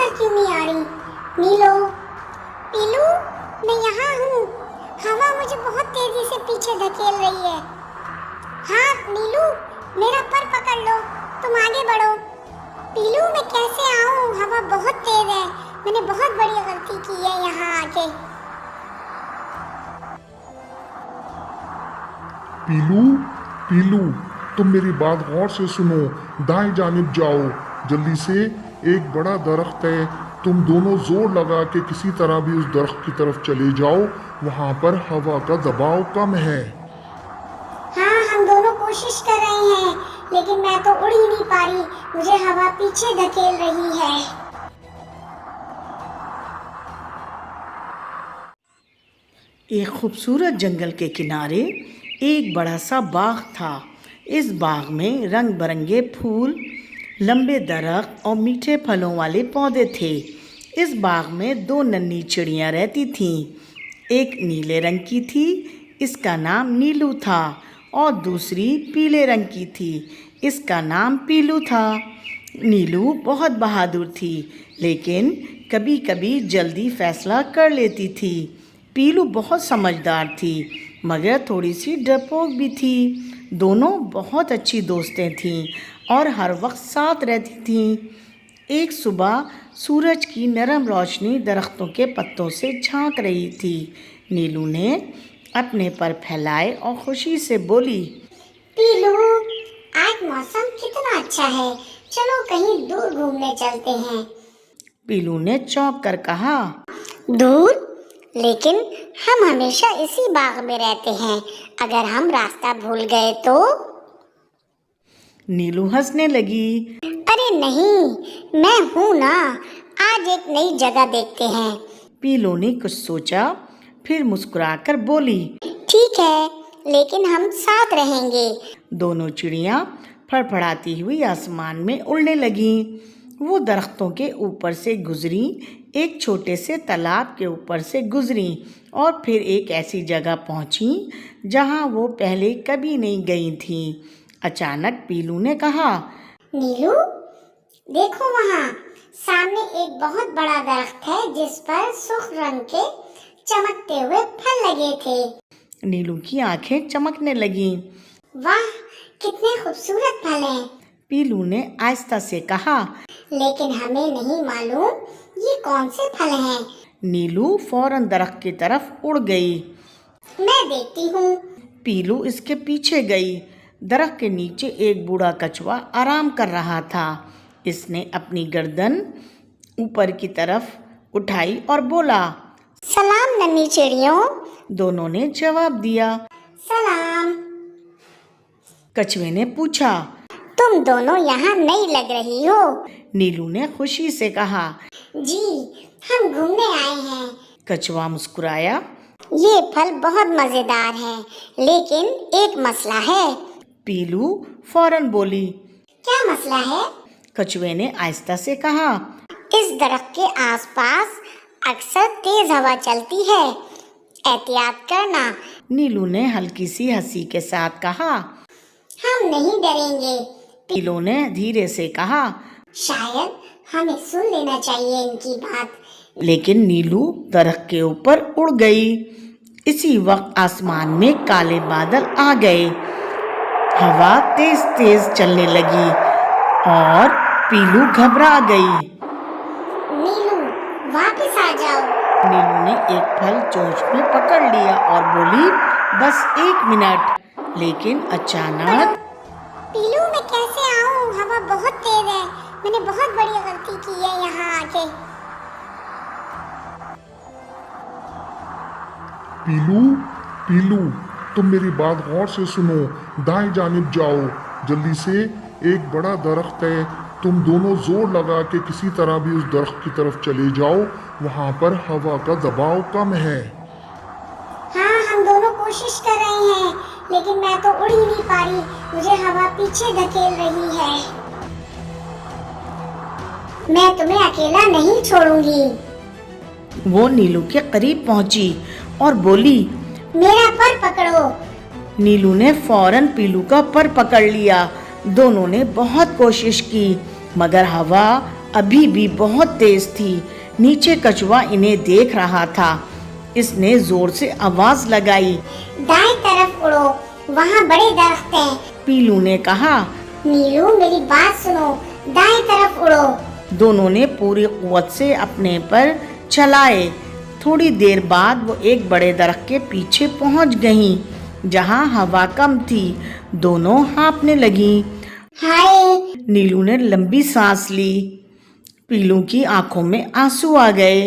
नजर क्यों नहीं आ रही? नीलो, पीलू, मैं यहाँ हूँ। हवा मुझे बहुत तेजी से पीछे धकेल रही है। हाँ नीलू, मेरा पर पकड़ लो, तुम आगे बढ़ो। पीलू, मैं कैसे आऊँ? हवा बहुत तेज है। मैंने बहुत बड़ी गलती की है यहाँ आके। पीलू, पीलू, तुम मेरी बात गौर से सुनो। दाएं जानिब जाओ, जल्दी से। एक बड़ा दरख्त है, तुम दोनों जोर लगा के किसी तरह भी उस दरख्त की तरफ चले जाओ। वहाँ पर हवा का दबाव कम है। हाँ, हम दोनों कोशिश कर रहे हैं, लेकिन मैं तो उड़ ही नहीं पा रही। मुझे हवा पीछे धकेल रही है। एक खूबसूरत जंगल के किनारे एक बड़ा सा बाग था। इस बाग में रंग बिरंगे फूल, लंबे दरख्त और मीठे फलों वाले पौधे थे। इस बाग में 2 नन्ही चिड़ियाँ रहती थीं। एक नीले रंग की थी, इसका नाम नीलू था, और दूसरी पीले रंग की थी, इसका नाम पीलू था। नीलू बहुत बहादुर थी, लेकिन कभी कभी जल्दी फैसला कर लेती थी। पीलू बहुत समझदार थी, मगर थोड़ी सी डरपोक भी थी। दोनों बहुत अच्छी दोस्तें थीं और हर वक्त साथ रहती थीं। एक सुबह सूरज की नरम रोशनी दरख्तों के पत्तों से झांक रही थी। नीलू ने अपने पर फैलाए और खुशी से बोली, पीलू, आज मौसम कितना अच्छा है। चलो कहीं दूर घूमने चलते हैं। पीलू ने चौंक कर कहा, दूर? लेकिन हम हमेशा इसी बाग में रहते हैं। अगर हम रास्ता भूल गए तो? नीलू हंसने लगी। अरे नहीं, मैं हूँ ना। आज एक नई जगह देखते हैं। पीलू ने कुछ सोचा, फिर मुस्कुराकर बोली, ठीक है, लेकिन हम साथ रहेंगे। दोनों चिड़ियाँ फड़फड़ाती हुई आसमान में उड़ने लगीं। वो दरख्तों के ऊपर से गुजरी, एक छोटे से तालाब के ऊपर से गुजरी और फिर एक ऐसी जगह पहुंची जहां वो पहले कभी नहीं गई थी। अचानक पीलू ने कहा, नीलू, देखो वहाँ सामने एक बहुत बड़ा दरख्त है जिस पर सुर्ख रंग के चमकते हुए फल लगे थे। नीलू की आंखें चमकने लगीं। वाह, कितने खूबसूरत फल हैं। पीलू ने आहिस्ता से कहा, लेकिन हमें नहीं मालूम ये कौन से फल हैं। नीलू फौरन दरख्त की तरफ उड़ गई। मैं देखती हूँ। पीलू इसके पीछे गई। दरख्त के नीचे एक बूढ़ा कछुआ आराम कर रहा था। इसने अपनी गर्दन ऊपर की तरफ उठाई और बोला, सलाम नन्ही चिड़ियों। दोनों ने जवाब दिया। सलाम। कछुए ने पूछा, तुम दोनों यहाँ नई लग रही हो। नीलू ने खुशी से कहा, जी, हम घूमने आए हैं। कछुआ मुस्कुराया। ये फल बहुत मजेदार है, लेकिन एक मसला है। पीलू फौरन बोली, क्या मसला है? कछुए ने आहिस्ता से कहा, इस दरख्त के आसपास अक्सर तेज हवा चलती है, एहतियात करना। नीलू ने हल्की सी हंसी के साथ कहा। हम नहीं डरेंगे। पीलू ने धीरे से कहा, शायद हमें सुन लेना चाहिए इनकी बात। लेकिन नीलू दरख्त के ऊपर उड़ गई। इसी वक्त आसमान में काले बादल आ गए। हवा तेज तेज चलने लगी और पीलू घबरा गई। नीलू, वापस आ जाओ। नीलू ने एक फल चोंच में पकड़ लिया और बोली, बस 1 मिनट। लेकिन अचानक, पीलू, मैं कैसे आऊँ? हवा बहुत तेज है। मैंने बहुत बड़ी गलती की है यहाँ आके। पीलू, पीलू, तुम मेरी बात गौर से सुनो। दाएं जानिब जाओ, जल्दी से। एक बड़ा दरख्त है, तुम दोनों जोर लगा के किसी तरह भी उस दरख्त की तरफ चले जाओ। वहाँ पर हवा का दबाव कम है। हाँ, हम दोनों कोशिश कर रहे हैं, लेकिन मैं तो उड़ ही नहीं पा रही। मुझे हवा पीछे धकेल रही है। मैं तुम्हें अकेला नहीं छोड़ूंगी। वो नीलू के करीब पहुंची और बोली, मेरा पर पकड़ो। नीलू ने फौरन पीलू का पर पकड़ लिया। दोनों ने बहुत कोशिश की, मगर हवा अभी भी बहुत तेज थी। नीचे कछुआ इन्हें देख रहा था। इसने जोर से आवाज लगाई, दाएं तरफ उड़ो, वहाँ बड़े दरख्त हैं। पीलू ने कहा। नीलू मेरी बात सुनो, दाएं तरफ उड़ो। दोनों ने पूरी कुव्वत से अपने पर चलाए। थोड़ी देर बाद वो एक बड़े दरख्त के पीछे पहुंच गईं, जहां हवा कम थी। दोनों हाँफने लगीं। हाय, नीलू ने लंबी सांस ली। पीलू की आंखों में आंसू आ गए।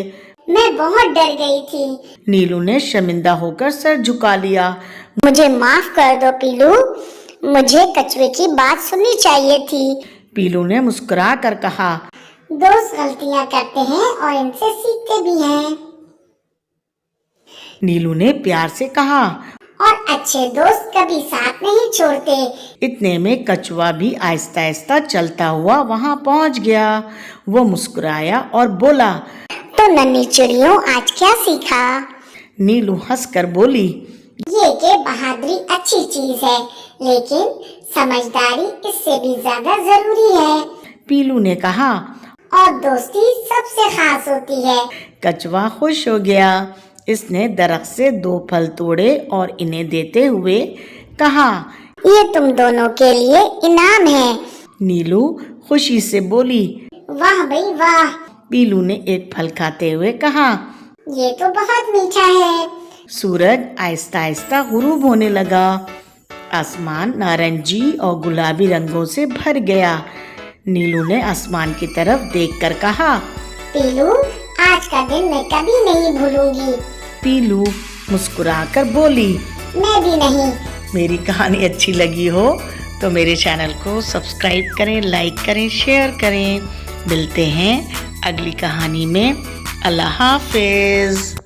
मैं बहुत डर गई थी। नीलू ने शर्मिंदा होकर सर झुका लिया। मुझे माफ कर दो पीलू, मुझे कछुए की बात सुननी चाहिए थी। पीलू ने मुस्कुरा कर कहा, दोस्त गलतियाँ करते हैं और इनसे सीखते भी हैं। नीलू ने प्यार से कहा। और अच्छे दोस्त कभी साथ नहीं छोड़ते। इतने में कछुआ भी आहिस्ता आहिस्ता चलता हुआ वहां पहुंच गया। वो मुस्कुराया और बोला, तो नन्ही चिड़ियों, आज क्या सीखा? नीलू हंसकर बोली, ये कि बहादुरी अच्छी चीज है, लेकिन समझदारी इससे भी ज्यादा जरूरी है। पीलू ने कहा। और दोस्ती सबसे खास होती है। कछुआ खुश हो गया। इसने दरख्त से 2 फल तोड़े और इन्हें देते हुए कहा, ये तुम दोनों के लिए इनाम है। नीलू खुशी से बोली। वाह भाई वाह। पीलू ने एक फल खाते हुए कहा, ये तो बहुत मीठा है। सूरज आहिस्ता आहिस्ता गुरूब होने लगा। आसमान नारंगी और गुलाबी रंगों से भर गया। नीलू ने आसमान की तरफ देखकर कहा, पीलू, आज का दिन मैं कभी नहीं भूलूंगी। पीलू मुस्कुराकर बोली, मैं भी नहीं। मेरी कहानी अच्छी लगी हो तो मेरे चैनल को सब्सक्राइब करें, लाइक करें, शेयर करें। मिलते हैं अगली कहानी में। अल्लाह हाफिज।